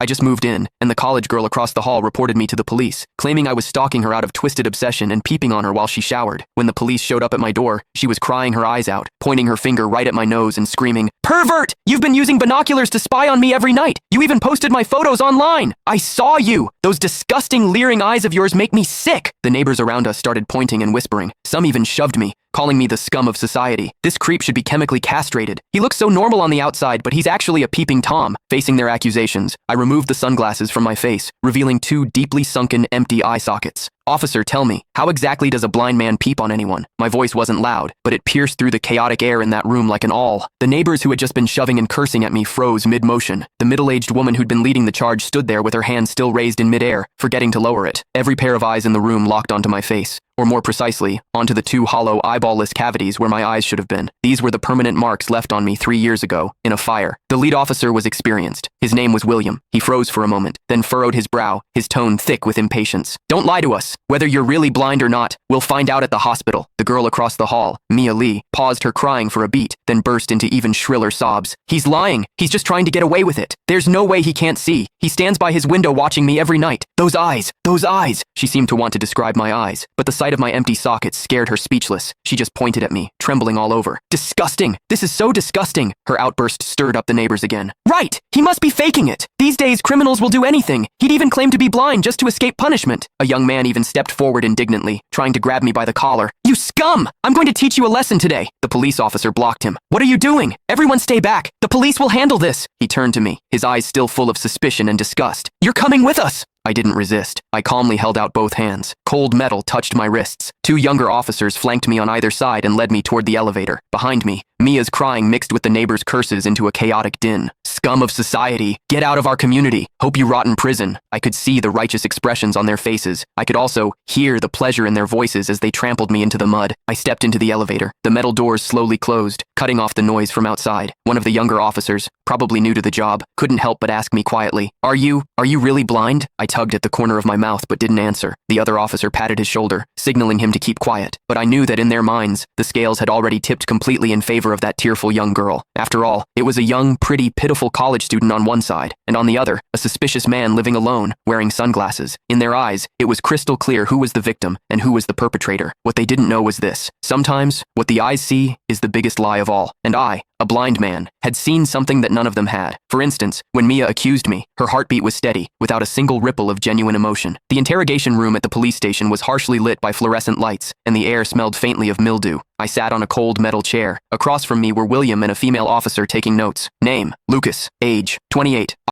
I just moved in, and the college girl across the hall reported me to the police, claiming I was stalking her out of twisted obsession and peeping on her while she showered. When the police showed up at my door, she was crying her eyes out, pointing her finger right at my nose and screaming, "Pervert! You've been using binoculars to spy on me every night! You even posted my photos online! I saw you! Those disgusting, leering eyes of yours make me sick!" The neighbors around us started pointing and whispering. Some even shoved me, calling me the scum of society. This creep should be chemically castrated. He looks so normal on the outside, but he's actually a peeping Tom. Facing their accusations, I removed the sunglasses from my face, revealing two deeply sunken, empty eye sockets. "Officer, tell me, how exactly does a blind man peep on anyone?" My voice wasn't loud, but it pierced through the chaotic air in that room like an awl. The neighbors who had just been shoving and cursing at me froze mid-motion. The middle-aged woman who'd been leading the charge stood there with her hand still raised in mid-air, forgetting to lower it. Every pair of eyes in the room locked onto my face, or more precisely, onto the two hollow, eyeball-less cavities where my eyes should have been. These were the permanent marks left on me 3 years ago, in a fire. The lead officer was experienced. His name was William. He froze for a moment, then furrowed his brow, his tone thick with impatience. "Don't lie to us. Whether you're really blind or not, we'll find out at the hospital." The girl across the hall, Mia Lee, paused her crying for a beat, then burst into even shriller sobs. "He's lying. He's just trying to get away with it. There's no way he can't see. He stands by his window watching me every night. Those eyes, those eyes." She seemed to want to describe my eyes, but the sight of my empty sockets scared her speechless. She just pointed at me, trembling all over. "Disgusting! This is so disgusting!" Her outburst stirred up the neighbors again. "Right! He must be faking it! These days, criminals will do anything. He'd even claim to be blind just to escape punishment." A young man even stepped forward indignantly, trying to grab me by the collar. "You scum! I'm going to teach you a lesson today." The police officer blocked him. "What are you doing? Everyone stay back! The police will handle this!" He turned to me, his eyes still full of suspicion and disgust. "You're coming with us!" I didn't resist. I calmly held out both hands. Cold metal touched my wrists. Two younger officers flanked me on either side and led me toward the elevator. Behind me, Mia's crying mixed with the neighbors' curses into a chaotic din. "Scum of society! Get out of our community! Hope you rot in prison!" I could see the righteous expressions on their faces. I could also hear the pleasure in their voices as they trampled me into the mud. I stepped into the elevator. The metal doors slowly closed, cutting off the noise from outside. One of the younger officers, probably new to the job, couldn't help but ask me quietly, Are you really blind?" I tugged at the corner of my mouth but didn't answer. The other officer patted his shoulder, signaling him to keep quiet. But I knew that in their minds, the scales had already tipped completely in favor of that tearful young girl. After all, it was a young, pretty, pitiful college student on one side, and on the other, a suspicious man living alone, wearing sunglasses. In their eyes, it was crystal clear who was the victim and who was the perpetrator. What they didn't know was this. Sometimes, what the eyes see is the biggest lie of all. And I, a blind man, had seen something that none of them had. For instance, when Mia accused me, her heartbeat was steady, without a single ripple of genuine emotion. The interrogation room at the police station was harshly lit by fluorescent lights, and the air smelled faintly of mildew. I sat on a cold metal chair. Across from me were William and a female officer taking notes. Name, Lucas. Age, 28.